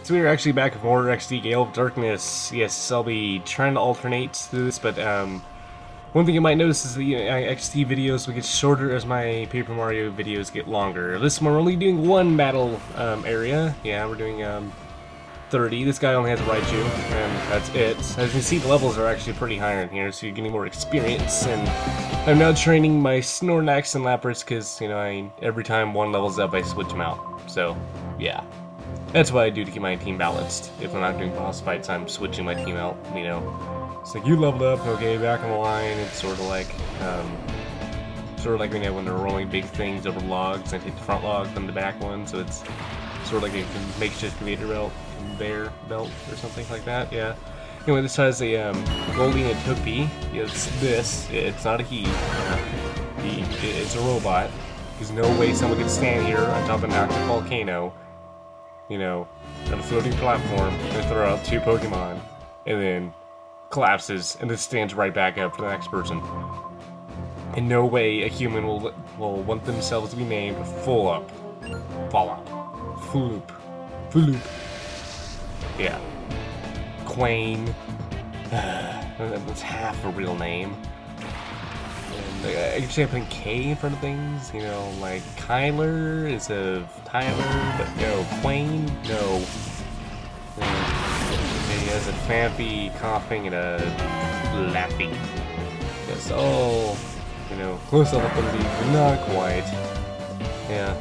So we are actually back with more XD Gale of Darkness. Yes, I'll be trying to alternate through this, but one thing you might notice is the XD videos will get shorter as my Paper Mario videos get longer. This one we're only doing one battle area. Yeah, we're doing 30. This guy only has a Raichu, and that's it. As you can see, the levels are actually pretty higher in here, so you're getting more experience. And I'm now training my Snorlax and Lapras because, you know, every time one level's up, I switch them out. So, yeah. That's what I do to keep my team balanced. If I'm not doing boss fights, I'm switching my team out, you know. It's like, you leveled up, okay, back on the line. It's sort of like, you know, when they're rolling big things over logs, I take the front log from the back one, so it's sort of like a makeshift conveyor belt or something like that, yeah. Anyway, this has a Goldie and a Togepi. It's not a he. It's a robot. There's no way someone can stand here on top of an active volcano, you know, on a floating platform, and throw out 2 Pokemon, and then collapses, and then stands right back up for the next person. In no way a human will want themselves to be named Fallout. Floop. Yeah. Quain. That's half a real name. And actually, I'm putting K in front of things, you know, like Kyler is of Tyler, but no, Quain, no. He has a Fampy coughing and a Lappy. That's all, you know, close enough to be, but not quite. Yeah.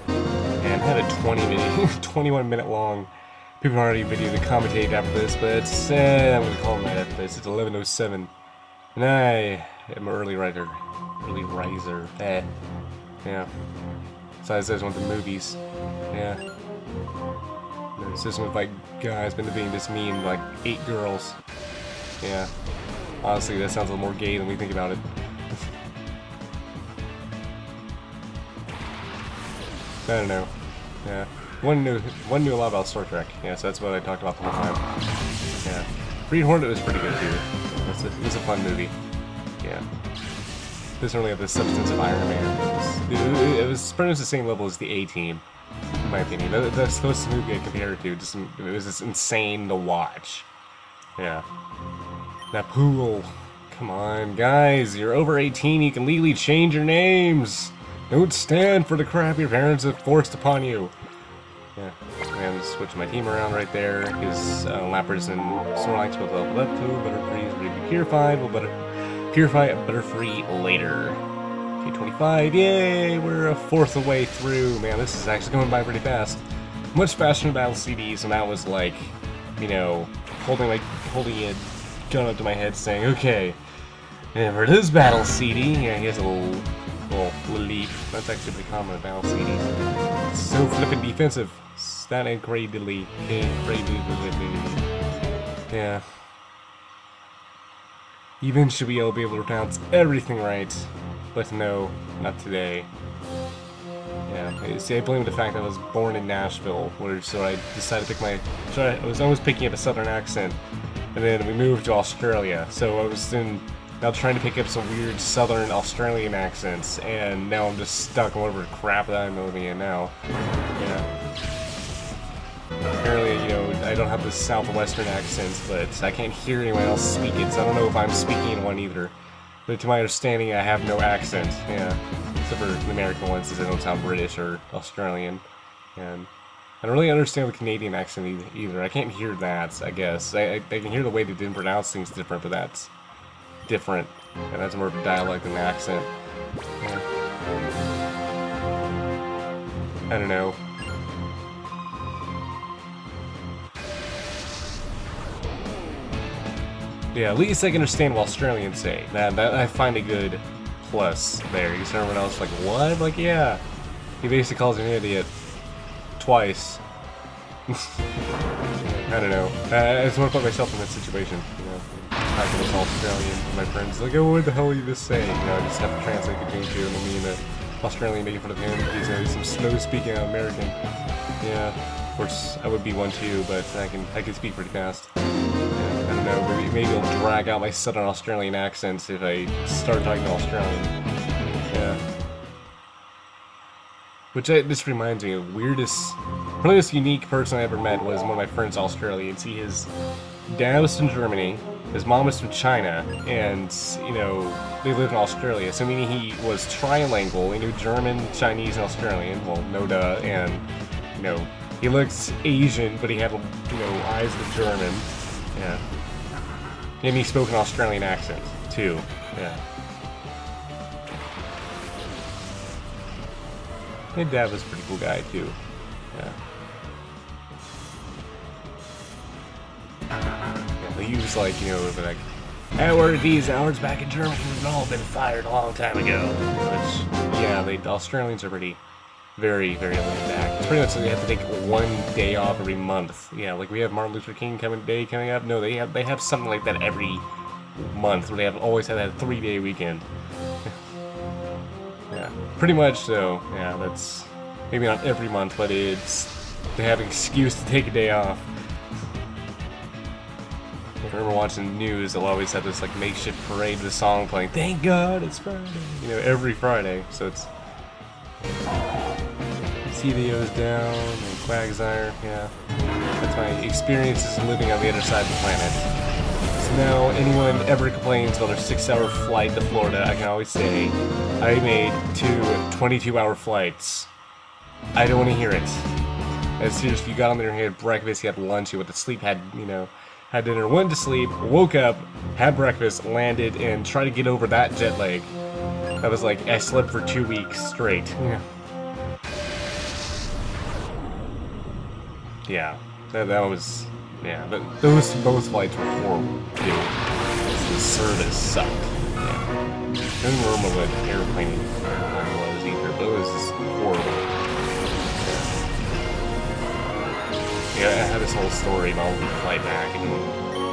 And I had a 21 minute long Paper Mario video to commentate after this, but it's, I'm gonna call it that after this. It's 11:07. And I am an early riser. Yeah. Besides, there's one of the movies. Yeah. The system of like guys been to being this mean like 8 girls. Yeah. Honestly, that sounds a little more gay than we think about it. I don't know. Yeah. One knew a lot about Star Trek. Yeah, so that's what I talked about the whole time. Yeah. Green Hornet was pretty good too. It was a fun movie. Yeah. This only had the substance of Iron Man. It was pretty much the same level as the A-Team, in my opinion. That's the movie I compare it to. It was just insane to watch. Yeah. That pool. Come on, guys. You're over 18. You can legally change your names. Don't stand for the crap your parents have forced upon you. Yeah, and switch my team around right there, because Lapras and Snorlax both level up to Butterfree is ready to be purified. We'll purify Butterfree later. Okay, 25, yay! We're a fourth of the way through. Man, this is actually going by pretty fast. Much faster than Battle CDs, and that was like, you know, holding a gun up to my head saying, okay, and for this Battle CD, yeah, he has a little leap. That's actually pretty common in Battle CDs. So flippin' defensive. That incredibly. Yeah. Eventually I'll be able to pronounce everything right. But no, not today. Yeah, see, I blame the fact that I was born in Nashville, so I decided to pick I was always picking up a southern accent, and then we moved to Australia, so I was now trying to pick up some weird southern Australian accents, and now I'm just stuck on whatever crap that I'm living in now. Yeah. Apparently, you know, I don't have the southwestern accents, but I can't hear anyone else speak it, so I don't know if I'm speaking in one either. But to my understanding, I have no accent, yeah. Except for the American ones, since they don't sound British or Australian. And I don't really understand the Canadian accent either. I can't hear that, I guess. I can hear the way they didn't pronounce things different, but that's different. And that's more of a dialect than an accent. Yeah. I don't know. Yeah, at least I can understand what Australians say. That I find a good plus there. You see everyone else like, what? Like, yeah. He basically calls me an idiot. Twice. I don't know. I just want to put myself in that situation, you know. Talking with Australian with my friends, like, oh, what the hell are you just saying? You know, I just have to translate between two, and me and the Australian making fun of him. He's some slow-speaking American. Yeah, of course, I would be one too, but I can speak pretty fast. I don't know, maybe I'll drag out my southern Australian accents if I start talking Australian. Yeah. This reminds me of weirdest, probably most unique person I ever met was one of my friends, Australians. His dad was from Germany, his mom was from China, and, you know, they lived in Australia. So meaning he was trilingual, he knew German, Chinese, and Australian, well, no duh, and, you know, he looks Asian, but he had, you know, eyes of German, yeah. And he spoke an Australian accent, too, yeah. My dad was a pretty cool guy, too. Yeah. Yeah, he was like, you know, like, I worked these hours back in Germany, we've all been fired a long time ago. Which, yeah, the Australians are pretty, very, very laid back. It's pretty much like they have to take one day off every month. Yeah, like we have Martin Luther King Day coming up. No, they have something like that every month, where they always have that 3-day weekend. Yeah, pretty much so. Yeah, that's maybe not every month, but they have an excuse to take a day off. I remember watching the news, they'll always have this like makeshift parade with a song playing, "Thank God it's Friday," you know, every Friday. So it's CVO's down and Quagsire, yeah. That's my experiences living on the other side of the planet. So now, anyone ever complains about their 6-hour flight to Florida, I can always say, I made 2 22-hour flights. I don't want to hear it. As seriously, you got on there, you had breakfast, you had lunch, you went to sleep, had dinner, went to sleep, woke up, had breakfast, landed, and tried to get over that jet lag. That was like, I slept for 2 weeks straight. Yeah. Yeah, that was, yeah, those flights were horrible, too. The service sucked, yeah. I don't remember what airplane was either, but it was just horrible. Yeah, I had this whole story about the flight back, and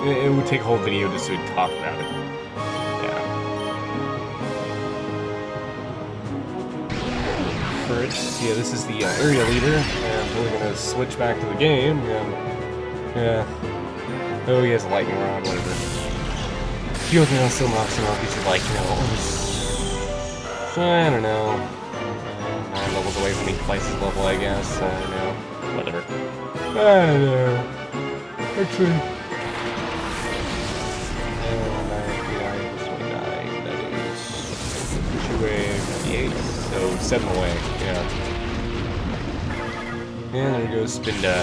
it would take a whole video just to talk about it. Yeah, this is the area leader, and we're gonna switch back to the game, and, yeah. Oh, he has a lightning rod, whatever. The only thing I'll still knock him off, he's like, you know, I don't know, 9 levels away from me, twice his level, I guess, I don't know, whatever. I don't know, actually. 29, that is 2A, 58, so 7 away, yeah. And there goes Spinda.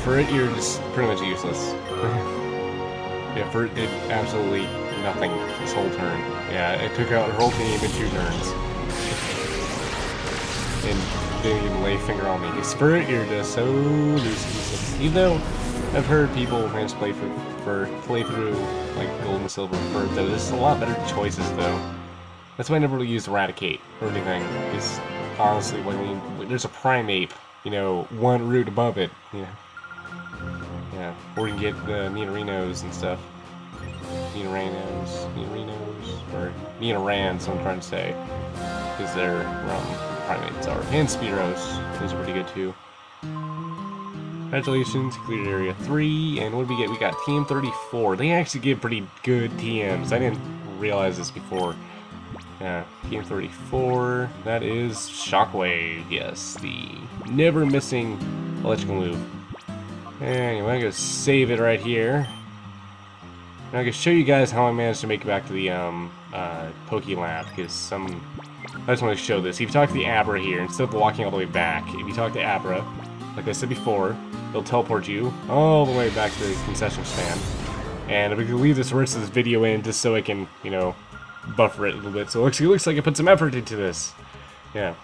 For it, you're just pretty much useless. Yeah, for it did absolutely nothing this whole turn. Yeah, it took out her whole team in 2 turns. And didn't even lay a finger on me. For it, you're just so useless. Even though I've heard people manage to play through like Gold and Silver for it, though, there's a lot better choices though. That's why I never really used Eradicate or anything. Because honestly, I mean, there's a Primeape, you know, 1 route above it. Yeah. Yeah. Or you can get the Nidorinos and stuff. Nidorinos, or Nidorans, I'm trying to say. Because they're Primates are. And Spearows. Those are pretty good too. Congratulations, cleared area 3. And what did we get? We got TM34. They actually give pretty good TMs. I didn't realize this before. Yeah, TM34, that is Shockwave, yes, the never missing electrical move. Anyway, I'm gonna save it right here. And I'm gonna show you guys how I managed to make it back to the Poke Lab, because I just want to show this. If you talk to the Abra here, instead of walking all the way back, if you talk to Abra, like I said before, they'll teleport you all the way back to the concession stand. And I'm gonna leave this rest of this video in just so I can, you know, buffer it a little bit, so it looks like I put some effort into this. Yeah.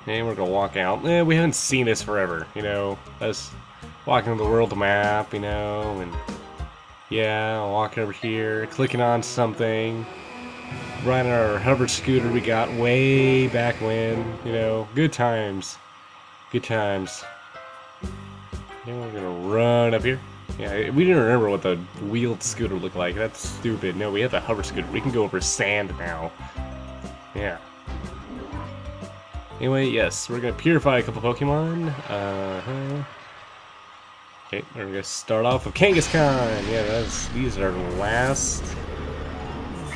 And we're gonna walk out. We haven't seen this forever, you know. Us walking the world map, you know, and yeah, walking over here, clicking on something, riding our hover scooter we got way back when, you know. Good times. Good times. Yeah, we're gonna run up here. Yeah, we didn't remember what the wheeled scooter looked like. That's stupid. No, we have the hover scooter. We can go over sand now. Yeah. Anyway, yes, we're gonna purify a couple Pokemon. Okay, we're gonna start off with Kangaskhan. Yeah, these are the last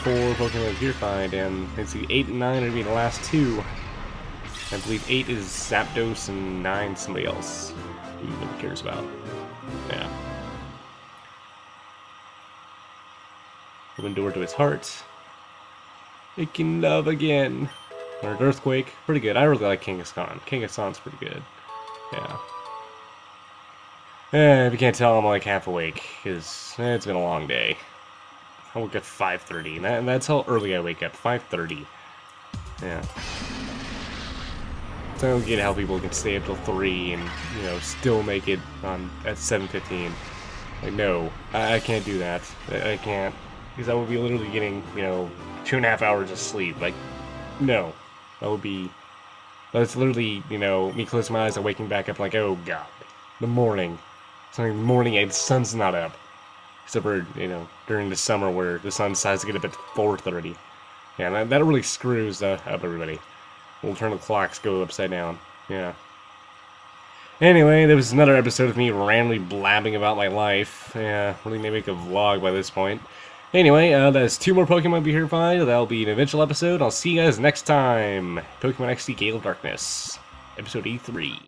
4 Pokemon purified, and let's see, 8 and 9 are gonna be the last 2. I believe 8 is Zapdos and 9 somebody else who nobody cares about. Yeah. Open door to his heart. It can love again. Learned Earthquake. Pretty good. I really like Kangaskhan. Kangaskhan's pretty good. Yeah. If you can't tell, I'm like half awake, because it's been a long day. I woke up at 5:30, and that's how early I wake up, 5:30. Yeah. So I don't get how people can stay up till 3 and, you know, still make it on at 7:15. Like, no, I can't do that. I can't. Because I would be literally getting, you know, 2.5 hours of sleep. Like, no. That's literally, you know, me closing my eyes and waking back up like, oh god. The morning. Something in the morning and the sun's not up. Except for, you know, during the summer where the sun decides to get up at 4:30. Yeah, and that really screws up everybody. We'll turn the clocks go upside down. Yeah. Anyway, there was another episode of me randomly blabbing about my life. Yeah, really need to make a vlog by this point. Anyway, there's 2 more Pokemon to be here by. That'll be an eventual episode. I'll see you guys next time. Pokemon XD Gale of Darkness, episode 83.